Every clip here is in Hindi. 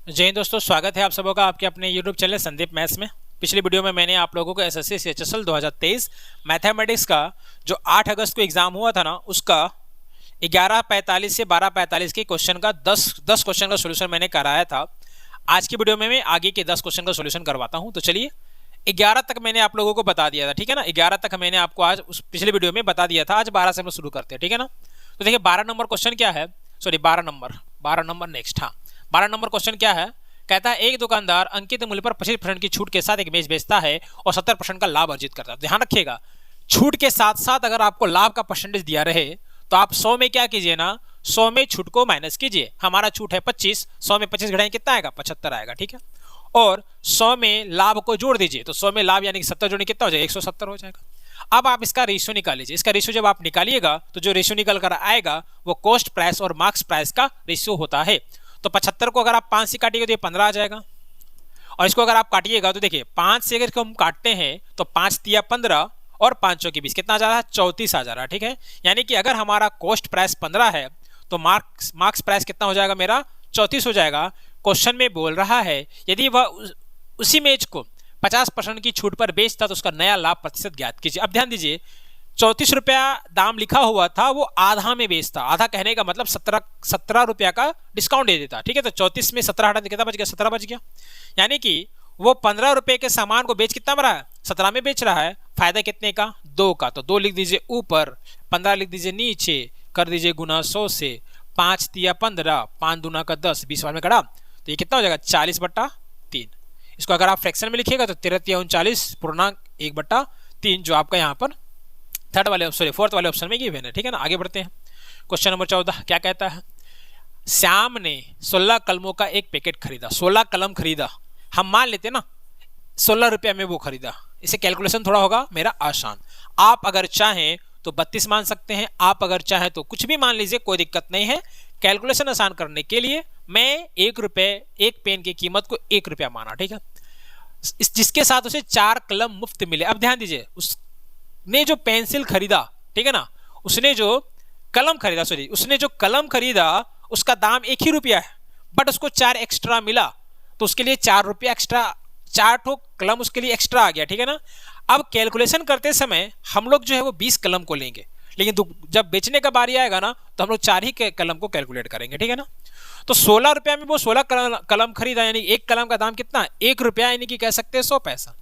जय हिंद दोस्तों, स्वागत है आप सबों का आपके अपने YouTube चैनल संदीप मैथ्स में। पिछली वीडियो में मैंने आप लोगों को एसएससी CHSL 2023 मैथमेटिक्स का जो 8 अगस्त को एग्जाम हुआ था ना, उसका 11:45 से 12:45 के क्वेश्चन का 10 क्वेश्चन का सोल्यूशन मैंने कराया था। आज की वीडियो में मैं आगे के 10 क्वेश्चन का सोल्यूशन करवाता हूँ। तो चलिए, 11 तक मैंने आप लोगों को बता दिया था, ठीक है ना। 11 तक मैंने आपको आज उस पिछली वीडियो में बता दिया था। आज 12 से हम लोग शुरू करते हैं, ठीक है ना। तो देखिए 12 नंबर क्वेश्चन क्या है, सॉरी 12 नंबर नेक्स्ट। हाँ, 12 नंबर क्वेश्चन क्या है, कहता है एक दुकानदार अंकित मूल्य पर 25% की छूट के साथ एक मेज बेचता है और 70% का लाभ अर्जित करता है। ध्यान रखिएगा, छूट के साथ साथ अगर आपको लाभ का परसेंटेज दिया रहे तो आप 100 में क्या कीजिए ना, 100 में छूट को माइनस कीजिए। हमारा छूट है 25, 100 में 25 घटाएं कितना आएगा, 75 आएगा, ठीक है। और 100 में लाभ को जोड़ दीजिए, तो 100 में लाभ यानी कि 70 जोड़ने कितना हो जाएगा, 170 हो जाएगा। अब आप इसका रेशियो निकाल लीजिए। इसका रेशियो जब आप निकालिएगा तो जो रेशियो निकल कर आएगा वो कॉस्ट प्राइस और मार्क्स प्राइस का रेशियो होता है। तो 75 को अगर आप 5 से काटिएगा तो ये 15 आ जाएगा, और इसको अगर आप काटिएगा तो देखिए 5 से अगर हम काटते हैं तो 5 तिया 15 और 5 चौकी 20 कितना आ जा रहा है, 34 आ जा रहा है, ठीक है। यानी कि अगर हमारा कॉस्ट प्राइस 15 है तो मार्क्स प्राइस कितना हो जाएगा, मेरा 34 हो जाएगा। क्वेश्चन में बोल रहा है यदि वह उसी मेज को 50% की छूट पर बेचता तो उसका नया लाभ प्रतिशत ज्ञात कीजिए। अब ध्यान दीजिए, 34 रुपया दाम लिखा हुआ था, वो आधा में बेचता। आधा कहने का मतलब 17 रुपया का डिस्काउंट दे देता, ठीक है। तो 34 में 17 हटा कितना बच गया, 17 बच गया। यानी कि वो 15 रुपए के सामान को बेच कितना रहा है, 17 में बेच रहा है। फायदा कितने का, 2 का। तो 2 लिख दीजिए ऊपर, 15 लिख दीजिए नीचे, कर दीजिए गुना 100 से। 5 तिया 15, 5 दूना का 10, 20 बार में कड़ा तो ये कितना हो जाएगा, 40/3। इसको अगर आप फ्रैक्शन में लिखिएगा तो 13 तिया 39 पूर्णांक 1/3, जो आपका यहाँ पर फोर्थ वाले ऑप्शन में गिवन है, ठीक है ना। आगे बढ़ते हैं। क्वेश्चन नंबर 14 क्या कहता है, श्याम ने 16 कलमों का एक पैकेट खरीदा। 16 कलम खरीदा, हम मान लेते ना 16 रुपया में वो खरीदा। इसे कैलकुलेशन थोड़ा होगा मेरा आसान। आप अगर चाहें तो 32 मान सकते हैं, आप अगर चाहें तो कुछ भी मान लीजिए, कोई दिक्कत नहीं है। कैलकुलेशन आसान करने के लिए मैं 1 रुपये, एक पेन की कीमत को 1 रुपया माना, ठीक है। जिसके साथ उसे 4 कलम मुफ्त मिले। अब ध्यान दीजिए, उसने जो पेंसिल खरीदा, ठीक है ना, उसने जो कलम खरीदा उसका दाम 1 ही रुपया है, बट उसको 4 एक्स्ट्रा मिला तो उसके लिए 4 रुपया एक्स्ट्रा, 4 ठो कलम उसके लिए एक्स्ट्रा आ गया, ठीक है ना। अब कैलकुलेशन करते समय हम लोग जो है वो 20 कलम को लेंगे, लेकिन जब बेचने का बारी आएगा ना तो हम लोग 4 ही कलम को कैलकुलेट करेंगे, ठीक है ना। तो 16 रुपया में वो 16 कलम खरीदा, यानी एक कलम का दाम कितना, 1 रुपया, यानी कि कह सकते हैं 100 पैसा।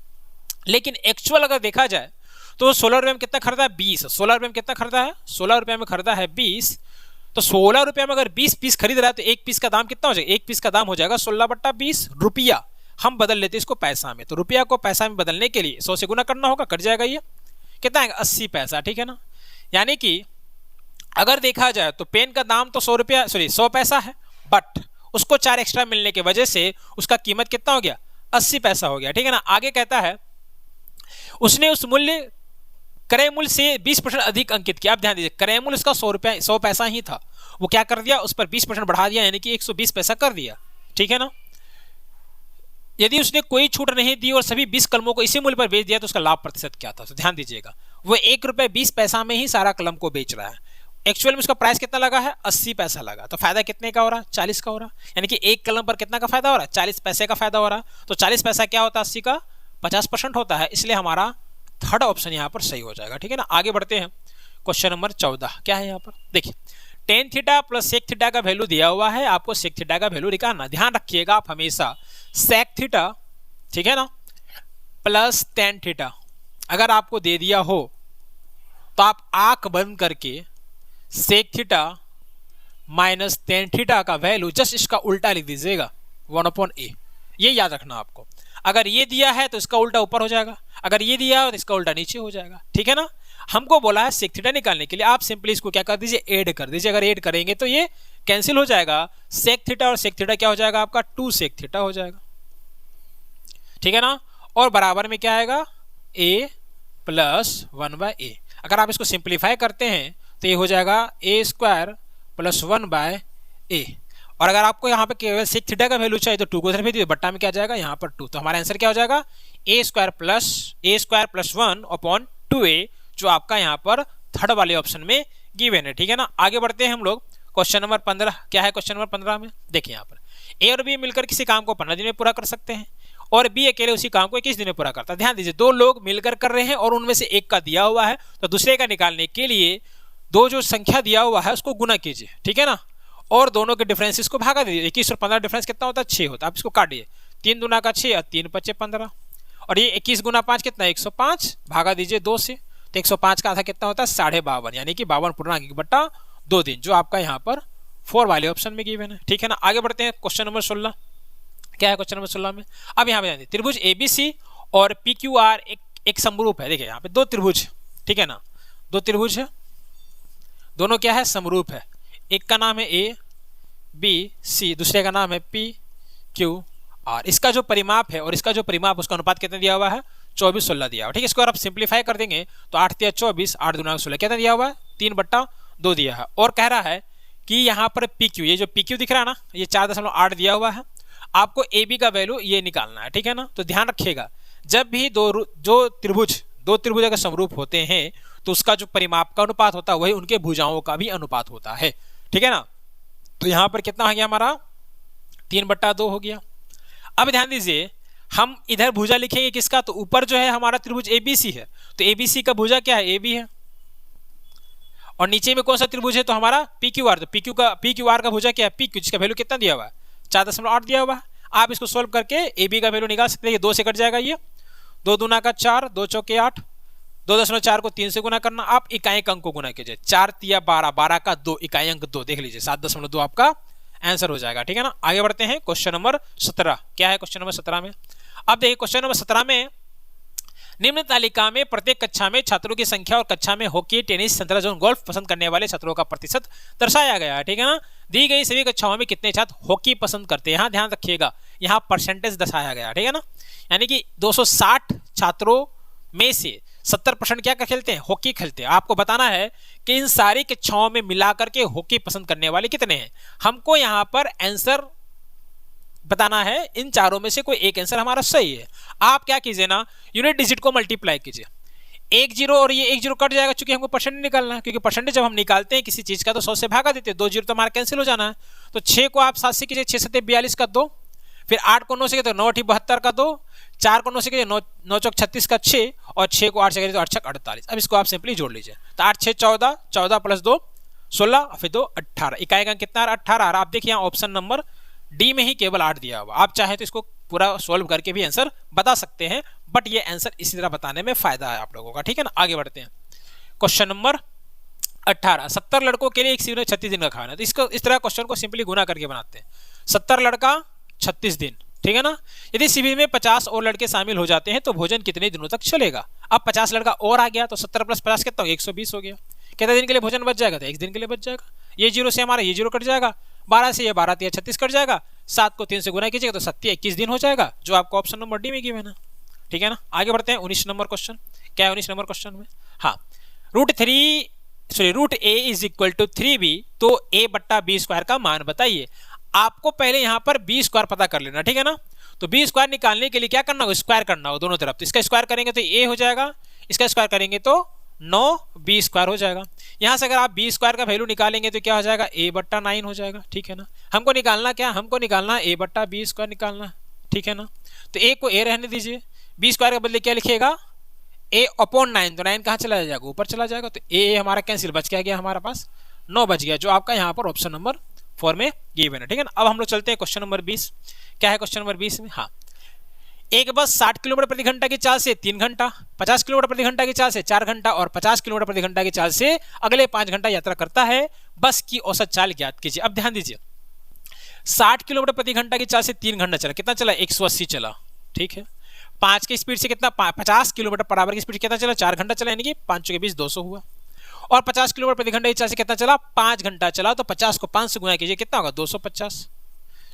लेकिन एक्चुअल अगर देखा जाए तो 16 रुपये में कितना खरीदा है, 20। 16 रुपये में कितना खरीदा है, 16 रुपये में खरीदा है 20। तो 16 रुपये में अगर 20 पीस खरीद रहा है तो एक पीस का दाम कितना हो जाएगा, एक पीस का दाम हो जाएगा 16/20 रुपया। हम बदल लेते हैं इसको पैसा में, तो रुपया को पैसा में बदलने के लिए 100 से गुना करना होगा, कट जाएगा, ये कितना आएगा, 80 पैसा, ठीक है ना। यानी कि अगर देखा जाए तो पेन का दाम तो 100 पैसा है, बट उसको 4 एक्स्ट्रा मिलने की वजह से उसका कीमत कितना हो गया, 80 पैसा हो गया, ठीक है ना। आगे कहता है उसने उस क्रय मूल्य से 20% अधिक अंकित किया। अब ध्यान दीजिए, क्रय मूल्य उसका 100 पैसा ही था, वो क्या कर दिया, उस पर 20% बढ़ा दिया, यानी कि 120 पैसा कर दिया, ठीक है ना। यदि उसने कोई छूट नहीं दी और सभी 20 कलमों को इसी मूल्य पर बेच दिया तो उसका लाभ प्रतिशत क्या था। तो ध्यान दीजिएगा, वो 1 रुपये 20 पैसा में ही सारा कलम को बेच रहा है। एक्चुअल में उसका प्राइस कितना लगा है, 80 पैसा लगा। तो फायदा कितने का हो रहा है, 40 का हो रहा है। यानी कि एक कलम पर कितना का फायदा हो रहा है, 40 पैसे का फायदा हो रहा है। तो 40 पैसा क्या होता है, 80 का 50% होता है, इसलिए हमारा थर्ड ऑप्शन यहाँ पर सही हो जाएगा, ठीक है ना। आगे बढ़ते हैं। क्वेश्चन नंबर 14 क्या है यहाँ पर, देखिए tan theta plus sec theta का वैल्यू दिया हुआ है, आपको sec थीटा का वैल्यू निकालना। ध्यान रखिएगा आप हमेशा sec थीटा, ठीक है ना, प्लस tan थीटा अगर आपको दे दिया हो तो आप आंख बंद करके sec theta minus tan theta का वैल्यू जस्ट इसका उल्टा लिख दीजिएगा, 1/a। ये याद रखना आपको। अगर ये दिया है तो इसका उल्टा ऊपर हो जाएगा, अगर ये दिया है तो इसका उल्टा नीचे हो जाएगा, ठीक है ना। हमको बोला है sec थीटा निकालने के लिए, आप सिंपली इसको क्या कर दीजिए, ऐड कर दीजिए। अगर ऐड करेंगे तो ये कैंसिल हो जाएगा, sec थीटा और sec थीटा क्या हो जाएगा आपका, 2 sec थीटा हो जाएगा, ठीक है ना। और बराबर में क्या आएगा, a प्लस 1/a। अगर आप इसको सिंप्लीफाई करते हैं तो ये हो जाएगा a² प्लस 1/a। और अगर आपको यहाँ पे केवल sec थीटा का वैल्यू चाहिए तो 2 को भेज दीजिए, बट्टा में क्या जाएगा, यहाँ पर 2। तो हमारा आंसर क्या हो जाएगा, a² प्लस 1/2a, जो आपका यहाँ पर थर्ड वाले ऑप्शन में गिवन है, ठीक है ना। आगे बढ़ते हैं हम लोग। क्वेश्चन नंबर 15 क्या है, क्वेश्चन नंबर 15 में देखिए यहाँ पर ए और बी मिलकर किसी काम को 15 दिन में पूरा कर सकते हैं और बी अकेले उसी काम को 21 दिन में पूरा करता है। ध्यान दीजिए, दो लोग मिलकर कर रहे हैं और उनमें से एक का दिया हुआ है, तो दूसरे का निकालने के लिए दो जो संख्या दिया हुआ है उसको गुना कीजिए, ठीक है ना, और दोनों के डिफरेंसेस को भागा दीजिए। 21 और 15 डिफरेंस कितना होता है? 6 होता है। आप इसको काटिए, 3 दूना का 6 और 3 पच्चे 15, और ये 21 गुना 5 कितना? 105, भागा दीजिए 2 से, तो 105 का आधा कितना होता है? 52.5, यानी कि 52.1/2 दिन, जो आपका यहाँ पर 4 वाले ऑप्शन में गिवन है, ठीक है ना। आगे बढ़ते हैं क्वेश्चन नंबर 16। क्या है क्वेश्चन नंबर 16 में? अब यहाँ पे ध्यान दीजिए, त्रिभुज एबीसी और पीक्यूआर एक समरूप है। देखिए यहाँ पे दो त्रिभुज, ठीक है ना, दो त्रिभुज है, दोनों क्या है? समरूप है। एक का नाम है ए बी सी, दूसरे का नाम है पी क्यू आर। इसका जो परिमाप है और इसका जो परिमाप, उसका अनुपात कितना दिया हुआ है? 24:16 दिया हुआ, ठीक है। इसको अगर आप सिंप्लीफाई कर देंगे तो 8 × 24, 8 दूना 16 कितना दिया हुआ है? 3/2 दिया है। और कह रहा है कि यहाँ पर पी क्यू, ये जो पी क्यू दिख रहा है ना, ये 4.8 दिया हुआ है। आपको ए बी का वैल्यू ये निकालना है, ठीक है ना। तो ध्यान रखिएगा, जब भी दो त्रिभुज अगर समरूप होते हैं तो उसका जो परिमाप का अनुपात होता है वही उनके भुजाओं का भी अनुपात होता है, ठीक है ना। तो यहाँ पर कितना हो गया हमारा? 3/2 हो गया। अब ध्यान दीजिए, हम इधर भुजा लिखेंगे किसका? तो ऊपर जो है हमारा त्रिभुज एबीसी है, तो एबीसी का भुजा क्या है? एबी है। और नीचे में कौन सा त्रिभुज है? तो हमारा पीक्यूआर। तो पीक्यूआर का भुजा क्या है? पीक्यू, जिसका वैल्यू कितना दिया हुआ है? 4.8 दिया हुआ है। आप इसको सोल्व करके ए बी का वैल्यू निकाल सकते हैं। 2 से कट जाएगा, ये 2 दूना का 4, 2 चौके 8, 2.4 को 3 से गुना करना। आप इकाई अंक को गुना कीजिए, 4 × 12, 12 का 2, इकाई अंक 2, देख लीजिए 7.2 आपका आंसर हो जाएगा, ठीक है ना। आगे बढ़ते हैं क्वेश्चन नंबर 17। क्या है क्वेश्चन नंबर 17 में? अब देखिए क्वेश्चन नंबर 17 में, निम्न तालिका में प्रत्येक कक्षा में छात्रों की संख्या और कक्षा में हॉकी, टेनिस, संतरा जोन, गोल्फ पसंद करने वाले छात्रों का प्रतिशत दर्शाया गया है, ठीक है ना। दी गई सभी कक्षाओं में कितने छात्र हॉकी पसंद करते हैं? यहाँ ध्यान रखिएगा, यहाँ परसेंटेज दर्शाया गया, ठीक है ना। यानी कि 260 छात्रों में से 70% क्या खेलते हैं? हॉकी खेलते हैं। आपको बताना है कि इन सारी कक्षाओं में मिलाकर के हॉकी पसंद करने वाले कितने हैं। हमको यहाँ पर आंसर बताना है, इन चारों में से कोई एक आंसर हमारा सही है। आप क्या कीजिए ना, यूनिट डिजिट को मल्टीप्लाई कीजिए, 1 0 और ये 1 0 कट जाएगा, क्योंकि हमको परसेंटेज निकालना है। क्योंकि परसेंटेज जब हम निकालते हैं किसी चीज का तो 100 से भागा देते हैं, 2 0 तो हमारा कैंसिल हो जाना है। तो 6 को आप 7 से कीजिए, 6 7 42 का 2, फिर 8 को 9 से कीजिए तो 9 8 72 का 2, 4 को 9 से कीजिए 9 चौक 36 का 6, और 6 को 8 से कीजिए तो 8 छक 48। अब इसको आप सिंपली जोड़ लीजिए, तो 8 6 14, 14 + 2 16, फिर 2 18, इकाई का कितना 18 आ रहा। आप देखिए यहाँ ऑप्शन नंबर डी में ही केवल 8 दिया हुआ। आप चाहे तो इसको पूरा सोल्व करके भी आंसर बता सकते हैं, बट ये आंसर इसी तरह बताने में फायदा है आप लोगों का, ठीक है ना। आगे बढ़ते हैं क्वेश्चन नंबर 18। 70 लड़कों के लिए एक शिविर में 36 दिन का खाना। तो इसको इस तरह क्वेश्चन को सिंपली गुना करके बनाते हैं। 70 लड़का 36 दिन, ठीक है ना। यदि शिविर में 50 और लड़के शामिल हो जाते हैं तो भोजन कितने दिनों तक चलेगा? अब 50 लड़का और आ गया तो 70 + 50 कितना हो? 120 हो गया। कितने दिन के लिए भोजन बच जाएगा? तो 1 दिन के लिए बच जाएगा। ये 0 से हमारा ये 0 कट जाएगा, 12 से ये 12 3 36 कट जाएगा, 7 को 3 से गुना कीजिएगा तो 7 21 दिन हो जाएगा, जो आपको ऑप्शन नंबर डी में गिवन है, ठीक है ना। आगे बढ़ते हैं 19 नंबर क्वेश्चन। क्या है 19 नंबर क्वेश्चन में? हाँ, root A is equal to 3b, तो a/b² का मान बताइए। आपको पहले यहाँ पर b² पता कर लेना, ठीक है ना। तो b² निकालने के लिए क्या करना होगा? स्क्वायर करना होगा दोनों तरफ। तो इसका स्क्वायर करेंगे तो a हो जाएगा, इसका स्क्वायर करेंगे तो 9b² हो जाएगा। यहाँ से अगर आप b² का वैल्यू निकालेंगे तो क्या हो जाएगा? a/9 हो जाएगा, ठीक है ना। हमको निकालना क्या? हमको निकालना a/b² निकालना, ठीक है ना। तो a को a रहने दीजिए, b² के बदले क्या लिखिएगा? a/9, तो 9 कहाँ चला जाएगा? ऊपर चला जाएगा। तो a हमारा कैंसिल, बच क्या गया हमारे पास? 9 बच गया, जो आपका यहाँ पर ऑप्शन नंबर 4 में गिवन है, ठीक है ना। अब हम लोग चलते हैं क्वेश्चन नंबर 20। क्या है क्वेश्चन नंबर 20 में? हाँ, एक बस 60 किलोमीटर प्रति घंटा की चाल से 3 घंटा, 50 किलोमीटर प्रति घंटा की चाल से 4 घंटा और 50 किलोमीटर प्रति घंटा की चाल से अगले 5 घंटा यात्रा करता है। बस की औसत चाल ज्ञात कीजिए। अब ध्यान दीजिए, 60 किलोमीटर प्रति घंटा की चाल से 3 घंटा चला, कितना चला? 180 चला, ठीक है। 5 की स्पीड से कितना? 50 किलोमीटर पर आवर की स्पीड कितना चला? 4 घंटा चला, यानी कि 5 के 20 200 हुआ। और 50 किलोमीटर प्रति घंटा की चाल से कितना चला? 5 घंटा चला। तो 50 को 5 से गुना कीजिए, कितना होगा? 250।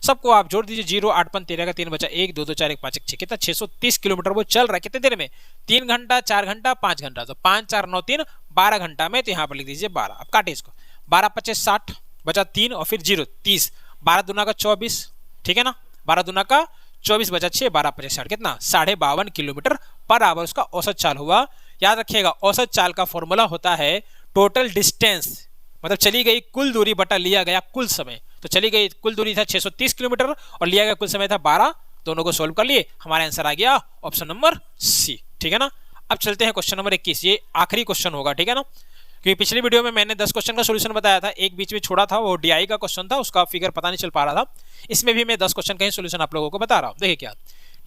सबको आप जोड़ दीजिए, 0 8 5 13 का 3 बचा 1 2 2 4 1 5 1 6, कितना? 630 किलोमीटर वो चल रहा है। कितने देर में? 3 घंटा, 4 घंटा, 5 घंटा। तो 5 4 9 3 12 घंटा में। तो यहाँ पर लिख दीजिए 12। अब काटे इसको, 12 25 60 बचा 3 और फिर 0 30, 12 दूना का 24, ठीक है ना। 12 दूना का 24 बचा 6, 12 25 60, कितना? 52.5 किलोमीटर पर आवर उसका औसत चाल हुआ। याद रखिएगा, औसत चाल का फॉर्मूला होता है टोटल डिस्टेंस, मतलब चली गई कुल दूरी बटा लिया गया कुल समय। तो चली गई, कुल दूरी था 630 किलोमीटर और लिया गया कुल समय था 12। दोनों को सोल्व कर लिए, हमारा आंसर आ गया ऑप्शन नंबर सी। ठीक है ना। अब चलते हैं क्वेश्चन नंबर 21, ये आखिरी क्वेश्चन होगा। ठीक है ना, क्योंकि पिछली वीडियो में मैंने 10 क्वेश्चन का सोल्यूशन बताया था, एक बीच में छोड़ा था, वो डीआई का क्वेश्चन था, उसका फिगर पता नहीं चल पा रहा था। इसमें भी मैं 10 क्वेश्चन का ही सोल्यूशन आप लोगों को बता रहा हूँ। देखिए क्या,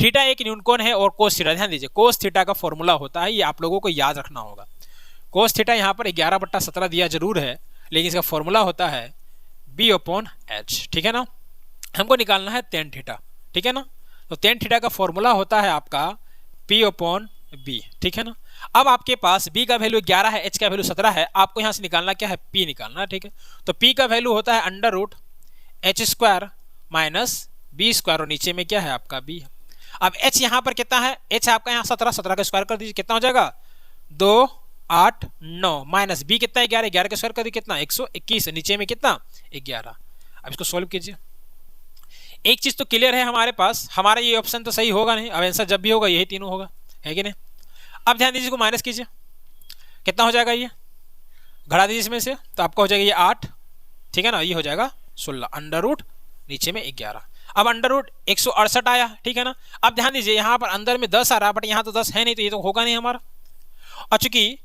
थीटा एक न्यूनकोण है और कोस थीटा, ध्यान दीजिए कोस थीटा का फॉर्मूला होता है, ये आप लोगों को याद रखना होगा। कोस थीटा यहाँ पर 11/17 दिया जरूर है, लेकिन इसका फॉर्मूला होता है b/h। ठीक है ना, हमको निकालना है tan थीटा। ठीक है ना, तो tan थीटा का फॉर्मूला होता है आपका p/b। ठीक है ना, अब आपके पास b का वैल्यू 11 है, h का वैल्यू 17 है, आपको यहाँ से निकालना क्या है, p निकालना। ठीक है, तो p का वैल्यू होता है √h² माइनस b² और नीचे में क्या है आपका b। अब h यहाँ पर कितना है, h आपका यहाँ 17 का स्क्वायर कर दीजिए, कितना हो जाएगा 2 8 9 माइनस b कितना है 11, 11 का स्क्वायर कर दीजिए कितना 121, नीचे में कितना 11। अब इसको सोल्व कीजिए। एक चीज तो क्लियर है हमारे पास, हमारा ये ऑप्शन तो सही होगा नहीं, अब आंसर जब भी होगा यही तीनों होगा, है कि नहीं। अब ध्यान दीजिए, इसको माइनस कीजिए, कितना हो जाएगा, ये घटा दीजिए इसमें से, तो आपका हो जाएगा ये 8। ठीक है ना, ये हो जाएगा 16 अंडर नीचे में 11। अब √168 आया। ठीक है ना, अब ध्यान दीजिए यहाँ पर अंदर में 10 आ रहा है, बट यहाँ तो 10 है नहीं, तो ये तो होगा नहीं हमारा। और चूंकि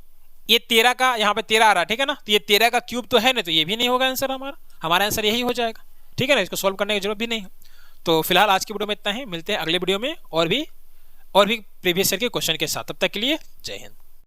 ये 13 का यहाँ पे 13 आ रहा है, ठीक है ना, तो ये 13 का क्यूब तो है नहीं, तो ये भी नहीं होगा आंसर हमारा, हमारा आंसर यही हो जाएगा। ठीक है ना, इसको सोल्व करने की जरूरत भी नहीं है। तो फिलहाल आज की वीडियो में इतना ही, मिलते हैं अगले वीडियो में और भी प्रीवियस ईयर के क्वेश्चन के साथ। तब तक के लिए जय हिंद।